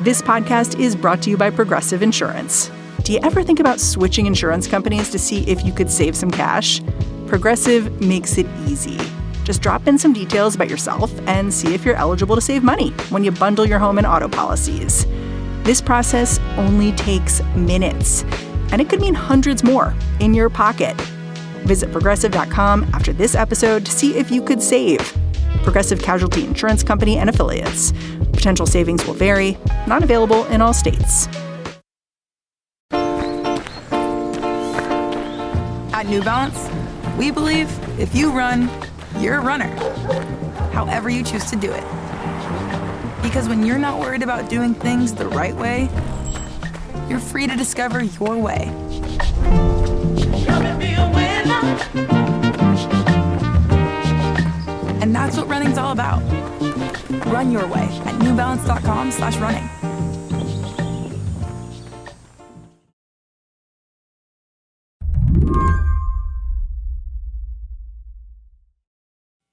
This podcast is brought to you by Progressive Insurance. Do you ever think about switching insurance companies to see if you could save some cash? Progressive makes it easy. Just drop in some details about yourself and see if you're eligible to save money when you bundle your home and auto policies. This process only takes minutes, and it could mean hundreds more in your pocket. Visit Progressive.com after this episode to see if you could save. Progressive Casualty Insurance Company and Affiliates. Potential savings will vary. Not available in all states. At New Balance, we believe if you run, you're a runner. However you choose to do it. Because when you're not worried about doing things the right way, you're free to discover your way. And that's what running's all about. Run your way at newbalance.com/running.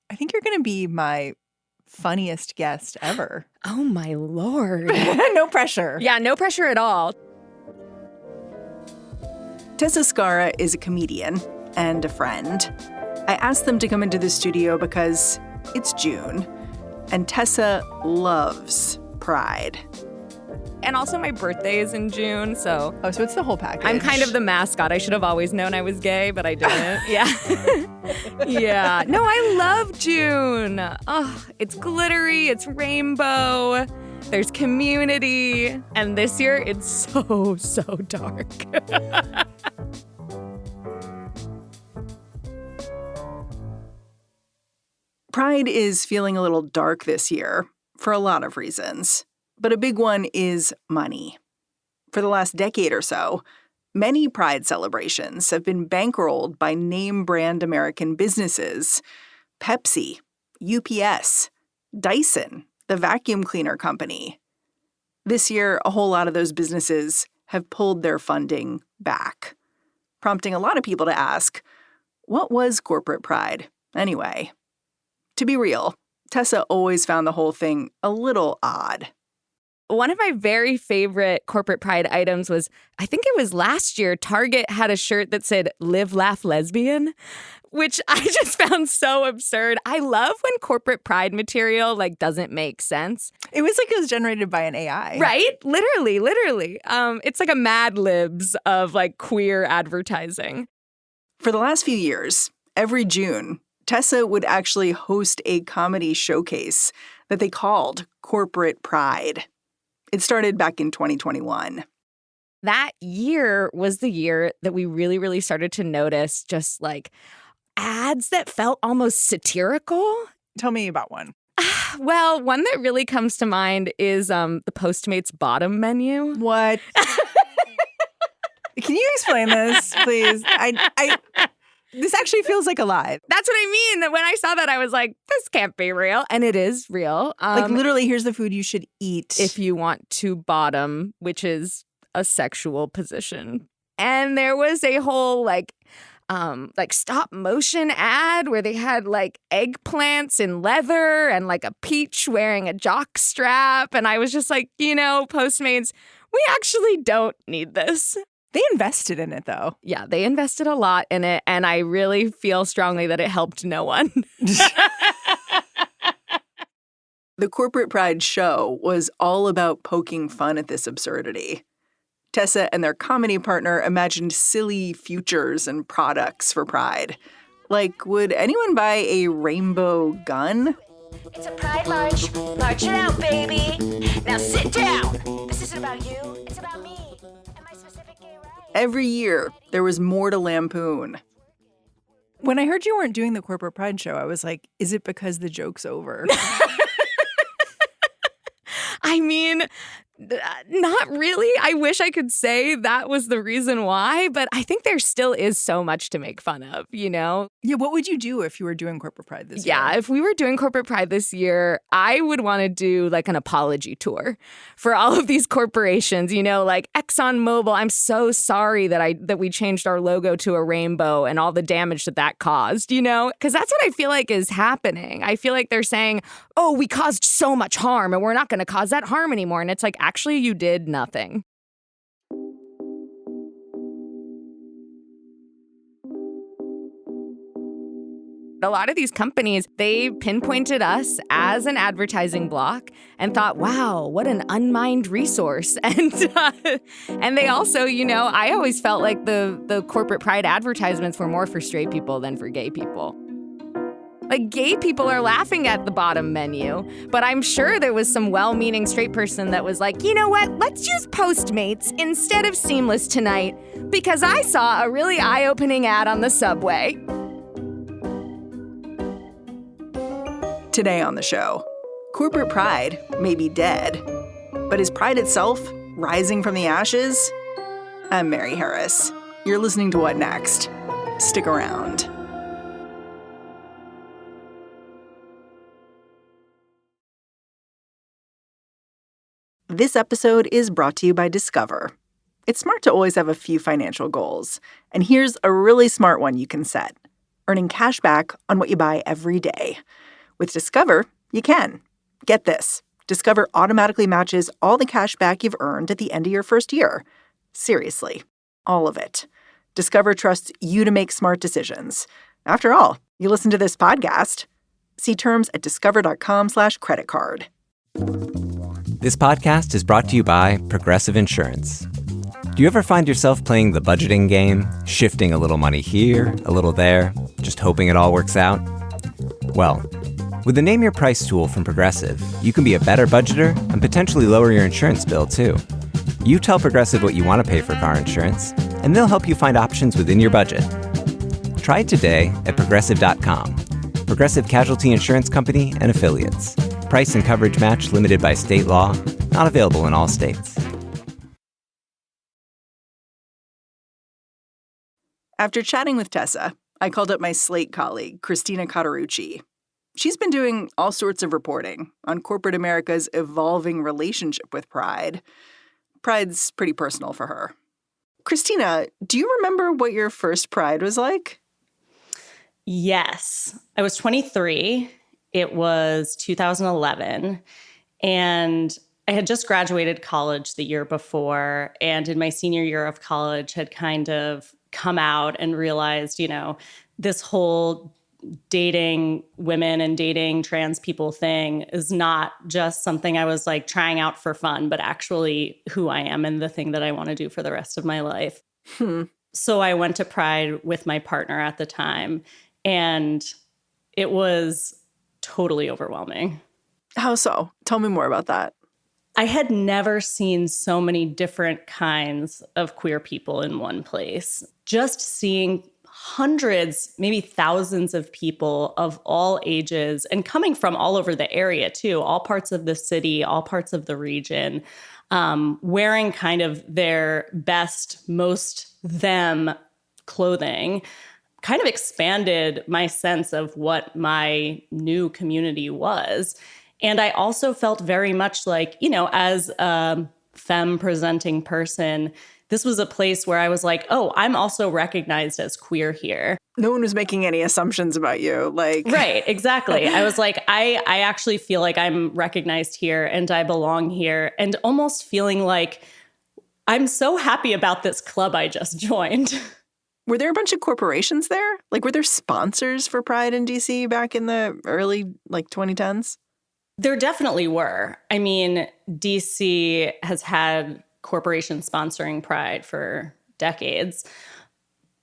I think you're going to be my funniest guest ever. Oh, my Lord. No pressure. Yeah, no pressure at all. Tessa Skara is a comedian and a friend. I asked them to come into the studio because it's June, and Tessa loves Pride. And also my birthday is in June, so... Oh, so it's the whole package. I'm kind of the mascot. I should have always known I was gay, but I didn't. Yeah. Yeah. No, I love June. Oh, it's glittery, it's rainbow, there's community, and this year it's so dark. Pride is feeling a little dark this year for a lot of reasons, but a big one is money. For the last decade or so, many Pride celebrations have been bankrolled by name-brand American businesses. Pepsi, UPS, Dyson, the vacuum cleaner company. This year, a whole lot of those businesses have pulled their funding back, prompting a lot of people to ask, what was corporate pride anyway? To be real, Tessa always found the whole thing a little odd. One of my very favorite corporate pride items was, I think it was last year, Target had a shirt that said, "Live, Laugh, Lesbian," which I just found so absurd. I love when corporate pride material, doesn't make sense. It was like it was generated by an AI. Right? Literally. It's like a Mad Libs of, queer advertising. For the last few years, every June, Tessa would actually host a comedy showcase that they called Corporate Pride. It started back in 2021. That year was the year that we really started to notice just ads that felt almost satirical. Tell me about one. Well, one that really comes to mind is the Postmates bottom menu. What? Can you explain this, please? This actually feels like a lie. That's what I mean. When I saw that, I was like, this can't be real. And it is real. Literally, here's the food you should eat if you want to bottom, which is a sexual position. And there was a whole stop motion ad where they had eggplants in leather and a peach wearing a jock strap. And I was just Postmates, we actually don't need this. They invested in it, though. Yeah, they invested a lot in it, and I really feel strongly that it helped no one. The Corporate Pride show was all about poking fun at this absurdity. Tessa and their comedy partner imagined silly futures and products for Pride. Would anyone buy a rainbow gun? It's a Pride March. March it out, baby. Now sit down. This isn't about you. It's about me. Every year, there was more to lampoon. When I heard you weren't doing the Corporate Pride show, I was like, is it because the joke's over? I mean, not really. I wish I could say that was the reason why, but I think there still is so much to make fun of, Yeah, what would you do if you were doing Corporate Pride this year? Yeah, if we were doing Corporate Pride this year, I would want to do an apology tour for all of these corporations, ExxonMobil. I'm so sorry that we changed our logo to a rainbow and all the damage that caused, Because that's what I feel like is happening. I feel like they're saying, oh, we caused so much harm and we're not going to cause that harm anymore. And it's actually you did nothing. A lot of these companies, they pinpointed us as an advertising block and thought, wow, what an unmined resource. And they also, I always felt like the corporate pride advertisements were more for straight people than for gay people. Like, gay people are laughing at the bottom menu, but I'm sure there was some well-meaning straight person that was like, you know what, let's use Postmates instead of Seamless tonight because I saw a really eye-opening ad on the subway. Today on the show, corporate pride may be dead, but is pride itself rising from the ashes? I'm Mary Harris. You're listening to What Next? Stick around. This episode is brought to you by Discover. It's smart to always have a few financial goals, and here's a really smart one you can set: earning cash back on what you buy every day. With Discover, you can. Get this. Discover automatically matches all the cash back you've earned at the end of your first year. Seriously, all of it. Discover trusts you to make smart decisions. After all, you listen to this podcast. See terms at discover.com/credit card. This podcast is brought to you by Progressive Insurance. Do you ever find yourself playing the budgeting game, shifting a little money here, a little there, just hoping it all works out? Well, with the Name Your Price tool from Progressive, you can be a better budgeter and potentially lower your insurance bill, too. You tell Progressive what you want to pay for car insurance, and they'll help you find options within your budget. Try it today at Progressive.com. Progressive Casualty Insurance Company and Affiliates. Price and coverage match limited by state law. Not available in all states. After chatting with Tessa, I called up my Slate colleague, Christina Cauterucci. She's been doing all sorts of reporting on corporate America's evolving relationship with pride. Pride's pretty personal for her. Christina, do you remember what your first pride was like? Yes. I was 23. It was 2011. And I had just graduated college the year before. And in my senior year of college had kind of come out and realized, this whole dating women and dating trans people thing is not just something I was like trying out for fun, but actually who I am and the thing that I want to do for the rest of my life. So I went to Pride with my partner at the time, and it was totally overwhelming. How so? Tell me more about that. I had never seen so many different kinds of queer people in one place. Just seeing hundreds, maybe thousands of people of all ages and coming from all over the area too, all parts of the city, all parts of the region, wearing kind of their best, most them clothing, kind of expanded my sense of what my new community was. And I also felt very much like, as a femme presenting person, this was a place where I was like, oh, I'm also recognized as queer here. No one was making any assumptions about you. Right, exactly. I was like, I actually feel like I'm recognized here and I belong here, and almost feeling like I'm so happy about this club I just joined. Were there a bunch of corporations there? Were there sponsors for Pride in DC back in the early 2010s? There definitely were. I mean, DC has had corporations sponsoring Pride for decades,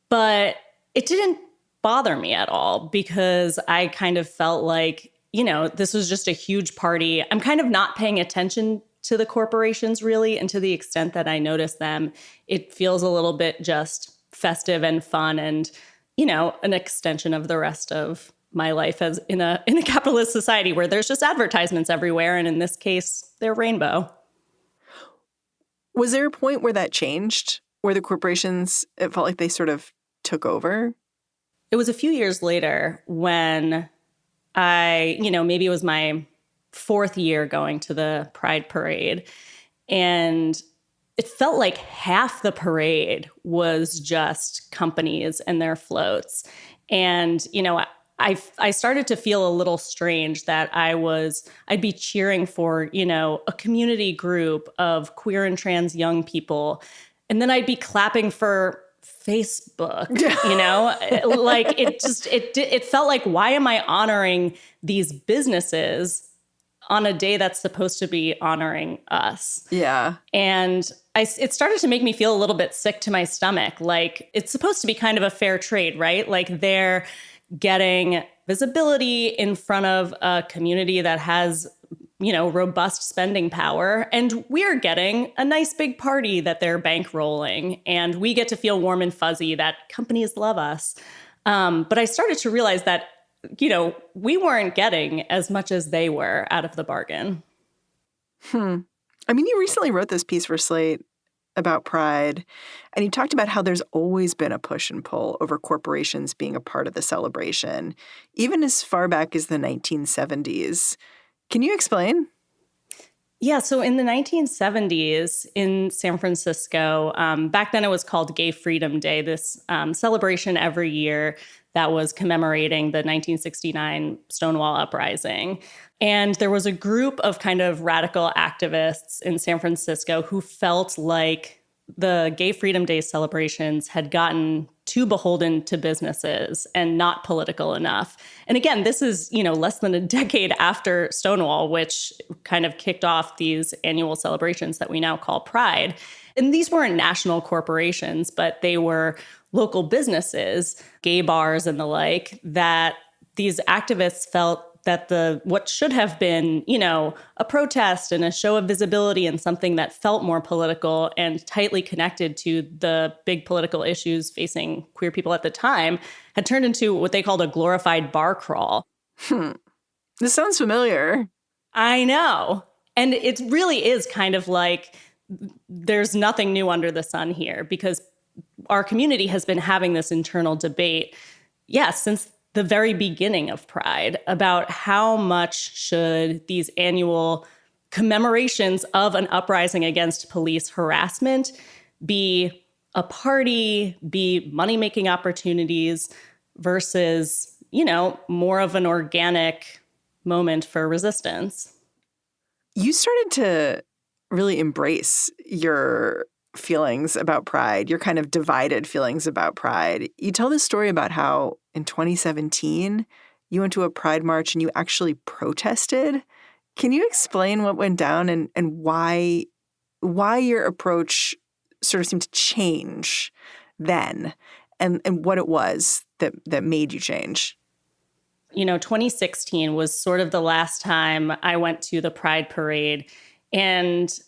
but it didn't bother me at all because I kind of felt like, this was just a huge party. I'm kind of not paying attention to the corporations really, and to the extent that I notice them, it feels a little bit just festive and fun and, an extension of the rest of my life as in a capitalist society where there's just advertisements everywhere. And in this case, they're rainbow. Was there a point where that changed, where the corporations, it felt like they sort of took over? It was a few years later when I, maybe it was my fourth year going to the Pride Parade. And it felt like half the parade was just companies and their floats. And, I started to feel a little strange that I'd be cheering for, a community group of queer and trans young people. And then I'd be clapping for Facebook, like it felt like, why am I honoring these businesses on a day that's supposed to be honoring us? Yeah. And it started to make me feel a little bit sick to my stomach. Like, it's supposed to be kind of a fair trade, right? Like, they're getting visibility in front of a community that has, robust spending power. And we're getting a nice big party that they're bankrolling. And we get to feel warm and fuzzy that companies love us. But I started to realize that, we weren't getting as much as they were out of the bargain. I mean, you recently wrote this piece for Slate about Pride, and you talked about how there's always been a push and pull over corporations being a part of the celebration, even as far back as the 1970s. Can you explain? Yeah, so in the 1970s in San Francisco, back then it was called Gay Freedom Day, this celebration every year that was commemorating the 1969 Stonewall Uprising. And there was a group of kind of radical activists in San Francisco who felt like the Gay Freedom Day celebrations had gotten too beholden to businesses and not political enough. And again, this is, less than a decade after Stonewall, which kind of kicked off these annual celebrations that we now call Pride. And these weren't national corporations, but they were local businesses, gay bars and the like, that these activists felt that what should have been, a protest and a show of visibility and something that felt more political and tightly connected to the big political issues facing queer people at the time had turned into what they called a glorified bar crawl. This sounds familiar. I know. And it really is kind of like there's nothing new under the sun here, because our community has been having this internal debate, since the very beginning of Pride, about how much should these annual commemorations of an uprising against police harassment be a party, be money-making opportunities versus, more of an organic moment for resistance. You started to really embrace your feelings about Pride, your kind of divided feelings about Pride. You tell this story about how in 2017, you went to a Pride march and you actually protested. Can you explain what went down and why your approach sort of seemed to change then and what it was that made you change? 2016 was sort of the last time I went to the Pride parade, and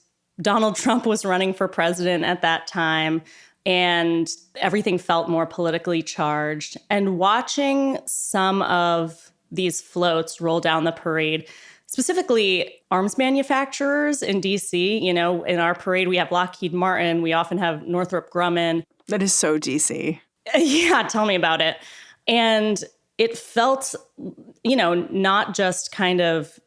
Donald Trump was running for president at that time, and everything felt more politically charged. And watching some of these floats roll down the parade, specifically arms manufacturers in D.C., in our parade, we have Lockheed Martin. We often have Northrop Grumman. That is so D.C. Yeah, tell me about it. And it felt, not just kind of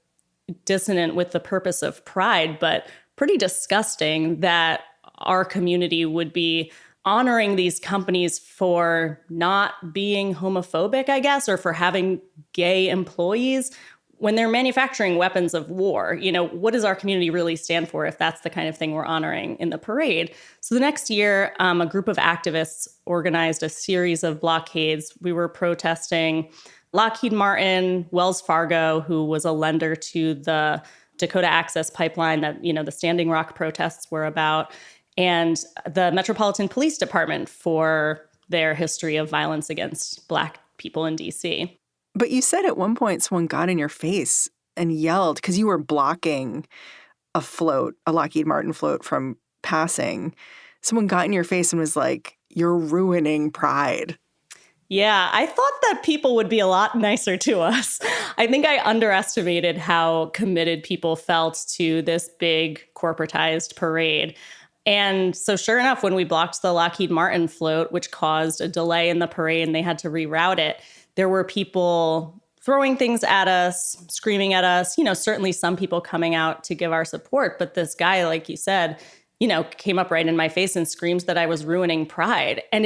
dissonant with the purpose of Pride, but pretty disgusting that our community would be honoring these companies for not being homophobic, I guess, or for having gay employees when they're manufacturing weapons of war. What does our community really stand for if that's the kind of thing we're honoring in the parade? So the next year, a group of activists organized a series of blockades. We were protesting Lockheed Martin, Wells Fargo, who was a lender to the Dakota Access Pipeline that, the Standing Rock protests were about, and the Metropolitan Police Department for their history of violence against Black people in D.C. But you said at one point someone got in your face and yelled because you were blocking a Lockheed Martin float from passing. Someone got in your face and was like, "You're ruining Pride." Yeah, I thought that people would be a lot nicer to us. I think I underestimated how committed people felt to this big corporatized parade. And so sure enough, when we blocked the Lockheed Martin float, which caused a delay in the parade and they had to reroute it, there were people throwing things at us, screaming at us, certainly some people coming out to give our support. But this guy, like you said, came up right in my face and screams that I was ruining Pride. And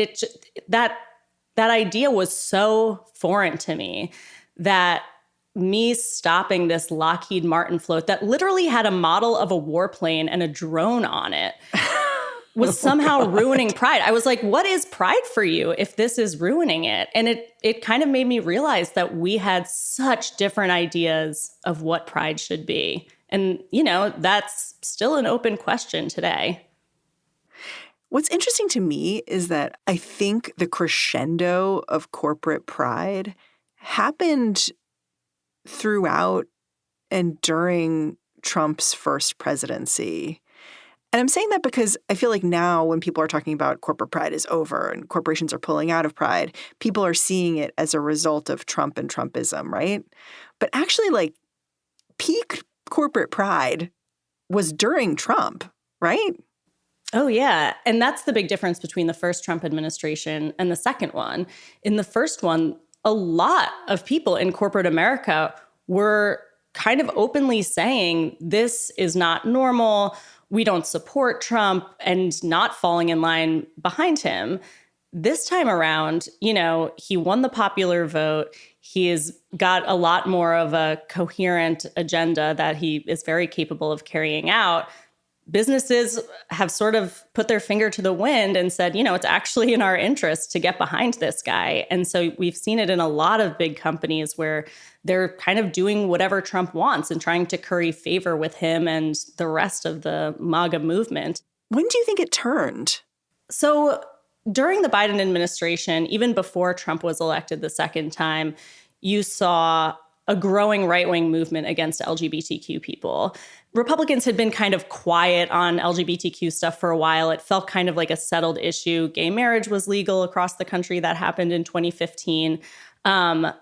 that idea was so foreign to me that me stopping this Lockheed Martin float that literally had a model of a warplane and a drone on it was somehow ruining Pride. I was like, what is Pride for you if this is ruining it? And it kind of made me realize that we had such different ideas of what Pride should be. And, that's still an open question today. What's interesting to me is that I think the crescendo of corporate pride happened throughout and during Trump's first presidency. And I'm saying that because I feel like now when people are talking about corporate pride is over and corporations are pulling out of pride, people are seeing it as a result of Trump and Trumpism, right? But actually, like, peak corporate pride was during Trump, right? Oh, yeah. And that's the big difference between the first Trump administration and the second one. In the first one, a lot of people in corporate America were kind of openly saying this is not normal. We don't support Trump, and not falling in line behind him. This time around, he won the popular vote. He has got a lot more of a coherent agenda that he is very capable of carrying out. Businesses have sort of put their finger to the wind and said, it's actually in our interest to get behind this guy. And so we've seen it in a lot of big companies where they're kind of doing whatever Trump wants and trying to curry favor with him and the rest of the MAGA movement. When do you think it turned? So during the Biden administration, even before Trump was elected the second time, you saw a growing right-wing movement against LGBTQ people. Republicans had been kind of quiet on LGBTQ stuff for a while. It felt kind of like a settled issue. Gay marriage was legal across the country. That happened in 2015. All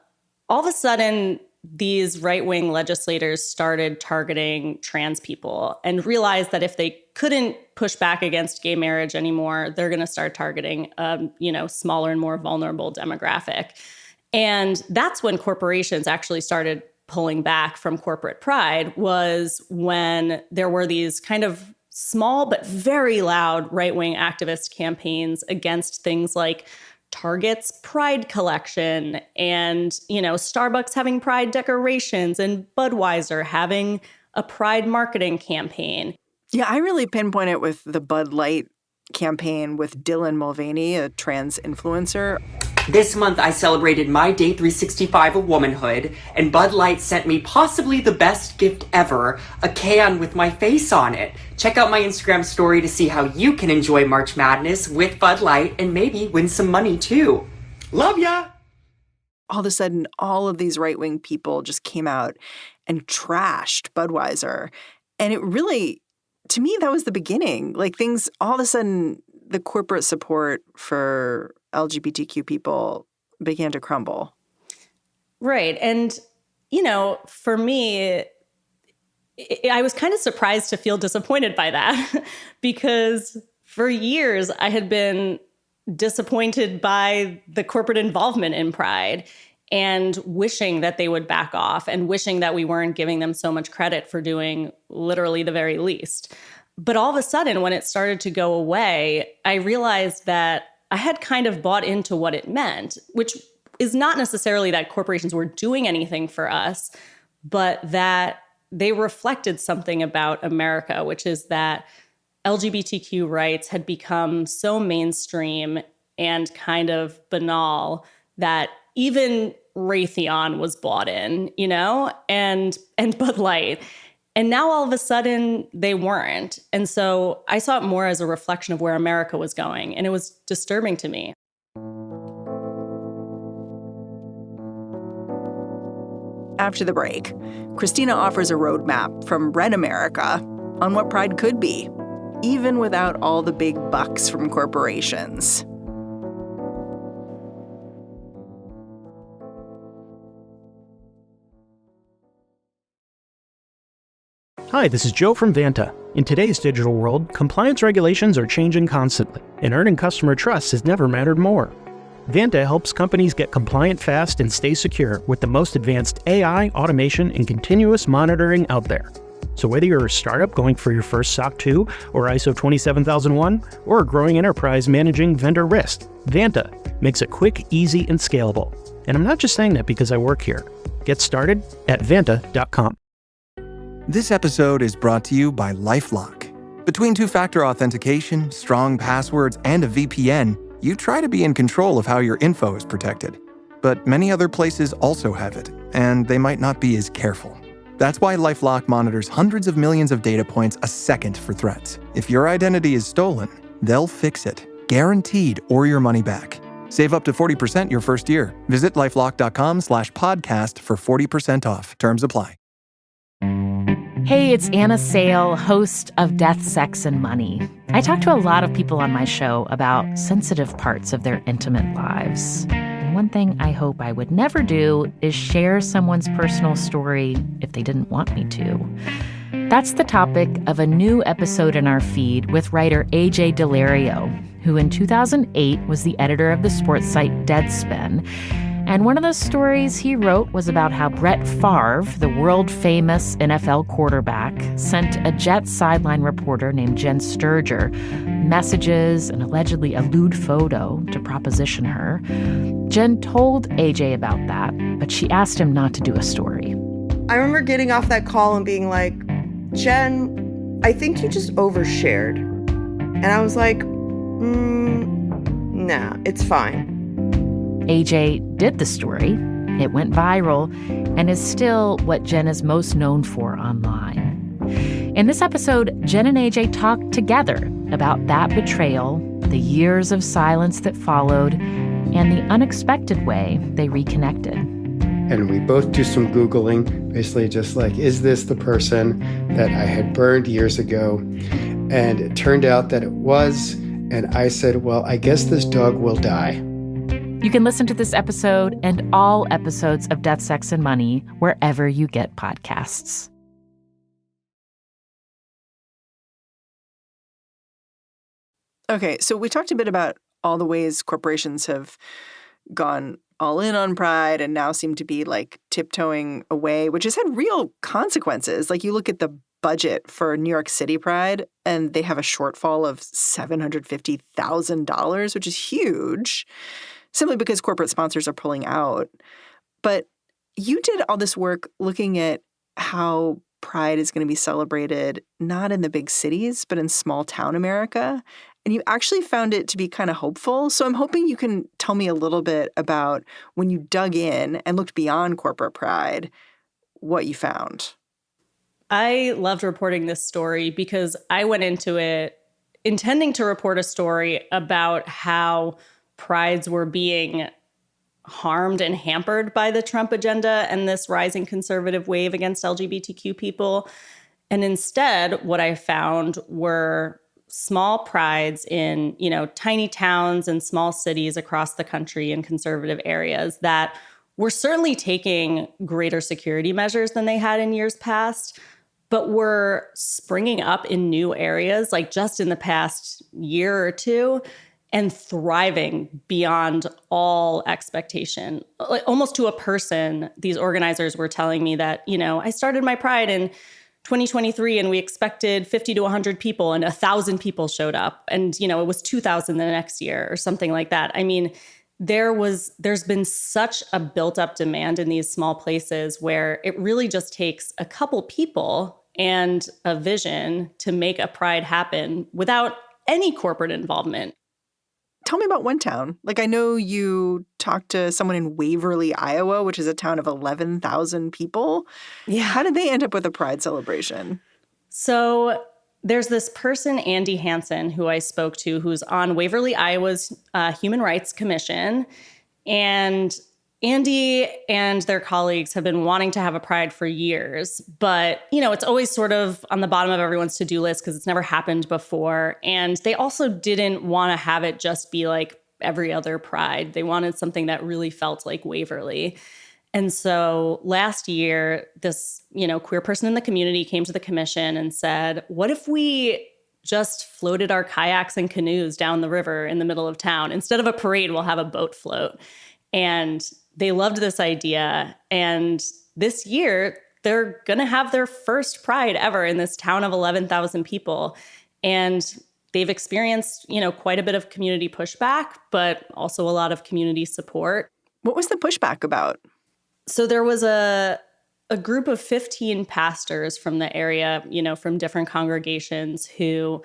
of a sudden, these right-wing legislators started targeting trans people and realized that if they couldn't push back against gay marriage anymore, they're going to start targeting smaller and more vulnerable demographic. And that's when corporations actually started pulling back from corporate pride, was when there were these kind of small but very loud right-wing activist campaigns against things like Target's Pride collection and, Starbucks having Pride decorations and Budweiser having a Pride marketing campaign. Yeah, I really pinpoint it with the Bud Light campaign with Dylan Mulvaney, a trans influencer. This month, I celebrated my day 365 of womanhood, and Bud Light sent me possibly the best gift ever, a can with my face on it. Check out my Instagram story to see how you can enjoy March Madness with Bud Light and maybe win some money too. Love ya! All of a sudden, all of these right-wing people just came out and trashed Budweiser. And it really, to me, that was the beginning. Like, things, all of a sudden, the corporate support for LGBTQ people began to crumble. Right. And, for me, I was kind of surprised to feel disappointed by that because for years I had been disappointed by the corporate involvement in Pride and wishing that they would back off and wishing that we weren't giving them so much credit for doing literally the very least. But all of a sudden, when it started to go away, I realized that I had kind of bought into what it meant, which is not necessarily that corporations were doing anything for us, but that they reflected something about America, which is that LGBTQ rights had become so mainstream and kind of banal that even Raytheon was bought in, and Bud Light. And now all of a sudden they weren't. And so I saw it more as a reflection of where America was going. And it was disturbing to me. After the break, Christina offers a roadmap from Red America on what Pride could be, even without all the big bucks from corporations. Hi, this is Joe from Vanta. In today's digital world, compliance regulations are changing constantly, and earning customer trust has never mattered more. Vanta helps companies get compliant fast and stay secure with the most advanced AI, automation, and continuous monitoring out there. So whether you're a startup going for your first SOC 2 or ISO 27001, or a growing enterprise managing vendor risk, Vanta makes it quick, easy, and scalable. And I'm not just saying that because I work here. Get started at vanta.com. This episode is brought to you by LifeLock. Between two-factor authentication, strong passwords, and a VPN, you try to be in control of how your info is protected. But many other places also have it, and they might not be as careful. That's why LifeLock monitors hundreds of millions of data points a second for threats. If your identity is stolen, they'll fix it, guaranteed, or your money back. Save up to 40% your first year. Visit lifelock.com/podcast for 40% off. Terms apply. Hey, it's Anna Sale, host of Death, Sex, and Money. I talk to a lot of people on my show about sensitive parts of their intimate lives. One thing I hope I would never do is share someone's personal story if they didn't want me to. That's the topic of a new episode in our feed with writer AJ Delario, who in 2008 was the editor of the sports site Deadspin. And one of those stories he wrote was about how Brett Favre, the world-famous NFL quarterback, sent a Jets sideline reporter named Jen Sturger messages and allegedly a lewd photo to proposition her. Jen told AJ about that, but she asked him not to do a story. I remember getting off that call and being like, Jen, I think you just overshared. And I was like, nah, it's fine. AJ did the story. It went viral and is still what Jen is most known for online. In this episode, Jen and AJ talked together about that betrayal, the years of silence that followed, and the unexpected way they reconnected. And we both do some Googling, basically just like, is this the person that I had burned years ago? And it turned out that it was. And I said, well, I guess this dog will die. You can listen to this episode and all episodes of Death, Sex, and Money wherever you get podcasts. Okay, so we talked a bit about all the ways corporations have gone all in on Pride and now seem to be like tiptoeing away, which has had real consequences. Like you look at the budget for New York City Pride and they have a shortfall of $750,000, which is huge, simply because corporate sponsors are pulling out. But you did all this work looking at how Pride is going to be celebrated not in the big cities, but in small town America. And you actually found it to be kind of hopeful. So I'm hoping you can tell me a little bit about when you dug in and looked beyond corporate Pride, what you found. I loved reporting this story because I went into it intending to report a story about how prides were being harmed and hampered by the Trump agenda and this rising conservative wave against LGBTQ people. And instead, what I found were small prides in, tiny towns and small cities across the country in conservative areas that were certainly taking greater security measures than they had in years past, but were springing up in new areas, like just in the past year or two, and thriving beyond all expectation. Like almost to a person, these organizers were telling me that, I started my Pride in 2023 and we expected 50 to 100 people and 1,000 people showed up. And, it was 2,000 the next year or something like that. I mean, there's been such a built up demand in these small places where it really just takes a couple people and a vision to make a Pride happen without any corporate involvement. Tell me about one town. Like, I know you talked to someone in Waverly, Iowa, which is a town of 11,000 people. Yeah. How did they end up with a Pride celebration? So there's this person, Andy Hansen, who I spoke to, who's on Waverly, Iowa's Human Rights Commission. And Andy and their colleagues have been wanting to have a Pride for years, but, it's always sort of on the bottom of everyone's to-do list because it's never happened before. And they also didn't want to have it just be like every other Pride. They wanted something that really felt like Waverly. And so last year, this, queer person in the community came to the commission and said, what if we just floated our kayaks and canoes down the river in the middle of town? Instead of a parade, we'll have a boat float. And they loved this idea. And this year, they're going to have their first Pride ever in this town of 11,000 people. And they've experienced, quite a bit of community pushback, but also a lot of community support. What was the pushback about? So there was a group of 15 pastors from the area, from different congregations who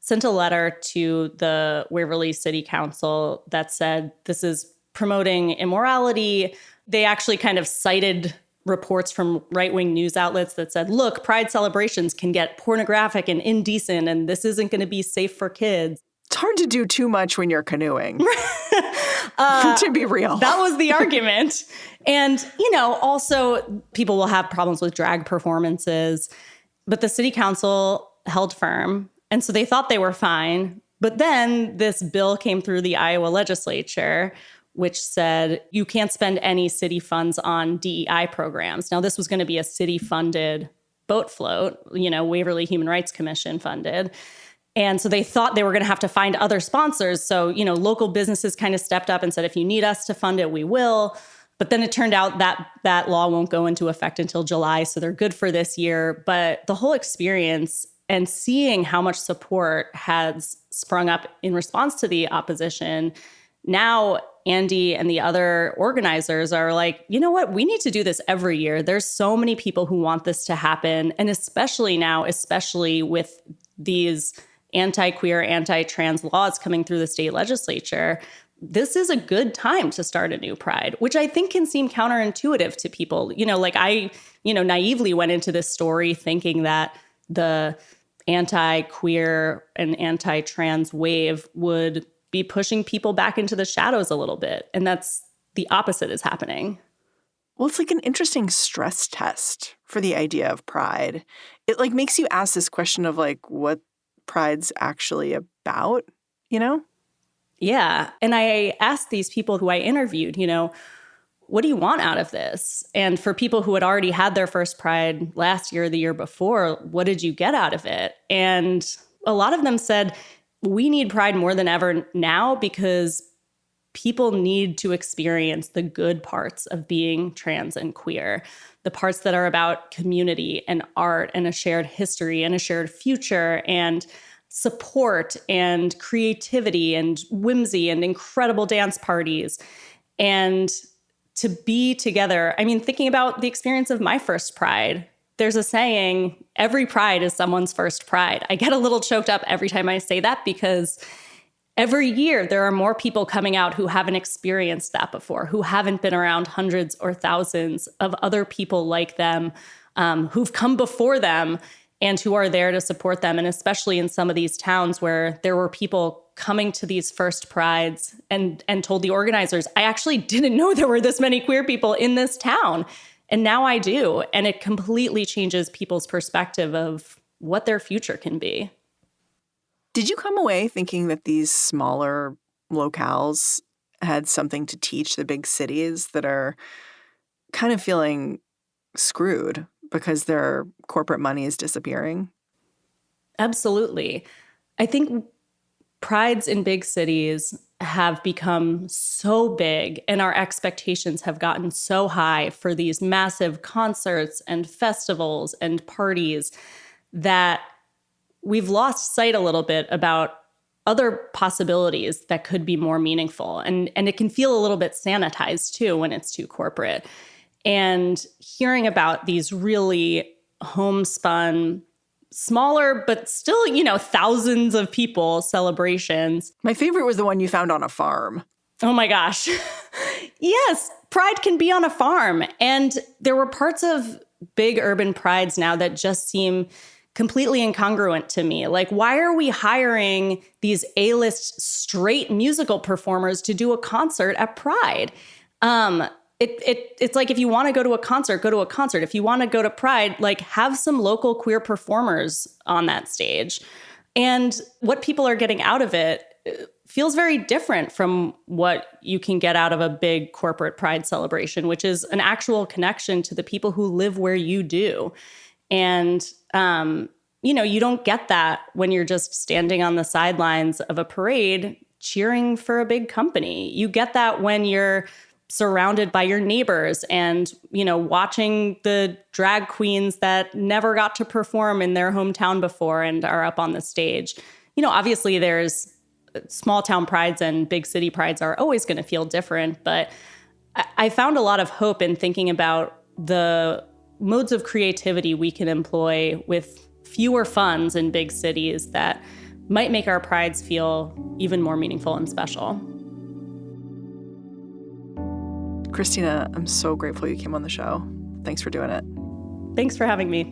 sent a letter to the Waverly City Council that said this is promoting immorality. They actually kind of cited reports from right-wing news outlets that said, look, Pride celebrations can get pornographic and indecent, and this isn't going to be safe for kids. It's hard to do too much when you're canoeing, to be real. That was the argument. And, also people will have problems with drag performances, but the city council held firm. And so they thought they were fine. But then this bill came through the Iowa legislature, which said you can't spend any city funds on DEI programs. Now, this was going to be a city-funded boat float, Waverly Human Rights Commission funded. And so they thought they were going to have to find other sponsors. So, local businesses kind of stepped up and said, if you need us to fund it, we will. But then it turned out that that law won't go into effect until July. So they're good for this year. But the whole experience and seeing how much support has sprung up in response to the opposition, now Andy and the other organizers are like, you know what? We need to do this every year. There's so many people who want this to happen. And especially now, especially with these anti-queer, anti-trans laws coming through the state legislature, this is a good time to start a new Pride, which I think can seem counterintuitive to people. I naively went into this story thinking that the anti-queer and anti-trans wave would be pushing people back into the shadows a little bit. And that's the opposite is happening. Well, it's like an interesting stress test for the idea of Pride. It makes you ask this question of what Pride's actually about, Yeah. And I asked these people who I interviewed, what do you want out of this? And for people who had already had their first Pride last year or the year before, what did you get out of it? And a lot of them said, we need Pride more than ever now because people need to experience the good parts of being trans and queer, the parts that are about community and art and a shared history and a shared future and support and creativity and whimsy and incredible dance parties. And to be together, thinking about the experience of my first Pride, there's a saying, every Pride is someone's first Pride. I get a little choked up every time I say that because every year there are more people coming out who haven't experienced that before, who haven't been around hundreds or thousands of other people like them, who've come before them and who are there to support them. And especially in some of these towns where there were people coming to these first Prides and told the organizers, I actually didn't know there were this many queer people in this town. And now I do. And it completely changes people's perspective of what their future can be. Did you come away thinking that these smaller locales had something to teach the big cities that are kind of feeling screwed because their corporate money is disappearing? Absolutely. I think Prides in big cities have become so big and our expectations have gotten so high for these massive concerts and festivals and parties that we've lost sight a little bit about other possibilities that could be more meaningful. And it can feel a little bit sanitized too when it's too corporate. And hearing about these really homespun, smaller, but still, thousands of people celebrations. My favorite was the one you found on a farm. Oh my gosh. Yes, Pride can be on a farm. And there were parts of big urban Prides now that just seem completely incongruent to me. Why are we hiring these A-list straight musical performers to do a concert at Pride? It's like, if you want to go to a concert, go to a concert. If you want to go to Pride, have some local queer performers on that stage. And what people are getting out of it feels very different from what you can get out of a big corporate Pride celebration, which is an actual connection to the people who live where you do. And, you don't get that when you're just standing on the sidelines of a parade cheering for a big company. You get that when you're surrounded by your neighbors and, watching the drag queens that never got to perform in their hometown before and are up on the stage. Obviously there's small town prides and big city prides are always going to feel different, but I found a lot of hope in thinking about the modes of creativity we can employ with fewer funds in big cities that might make our prides feel even more meaningful and special. Christina, I'm so grateful you came on the show. Thanks for doing it. Thanks for having me.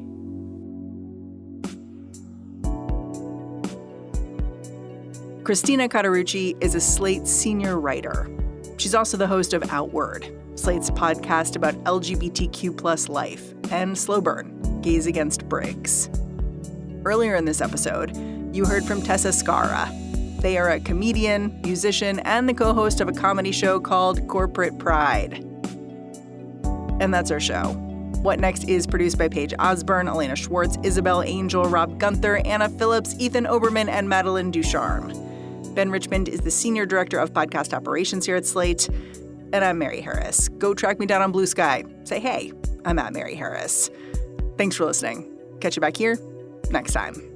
Christina Cauterucci is a Slate senior writer. She's also the host of Outward, Slate's podcast about LGBTQ plus life, and Slow Burn, Gaze Against Briggs. Earlier in this episode, you heard from Tessa Skara. They are a comedian, musician, and the co-host of a comedy show called Corporate Pride. And that's our show. What Next is produced by Paige, Osburn, Elena, Schwartz, Isabel, Angell, Rob Gunther, Anna Phillips, Ethan Oberman, and Madeline Ducharme. Ben Richmond is the Senior Director of Podcast Operations here at Slate. And I'm Mary Harris. Go track me down on Blue Sky. Say, hey, I'm at Mary Harris. Thanks for listening. Catch you back here next time.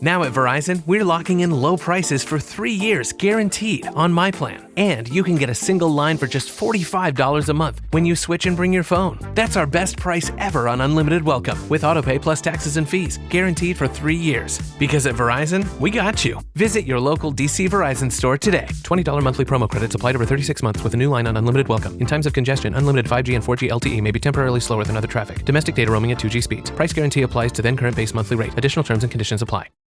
Now at Verizon, we're locking in low prices for 3 years guaranteed on my plan. And you can get a single line for just $45 a month when you switch and bring your phone. That's our best price ever on unlimited welcome with autopay plus taxes and fees, guaranteed for 3 years. Because at Verizon, we got you. Visit your local DC Verizon store today. $20 monthly promo credits applied over 36 months with a new line on unlimited welcome. In times of congestion, unlimited 5G and 4G LTE may be temporarily slower than other traffic. Domestic data roaming at 2G speeds. Price guarantee applies to then current base monthly rate. Additional terms and conditions apply.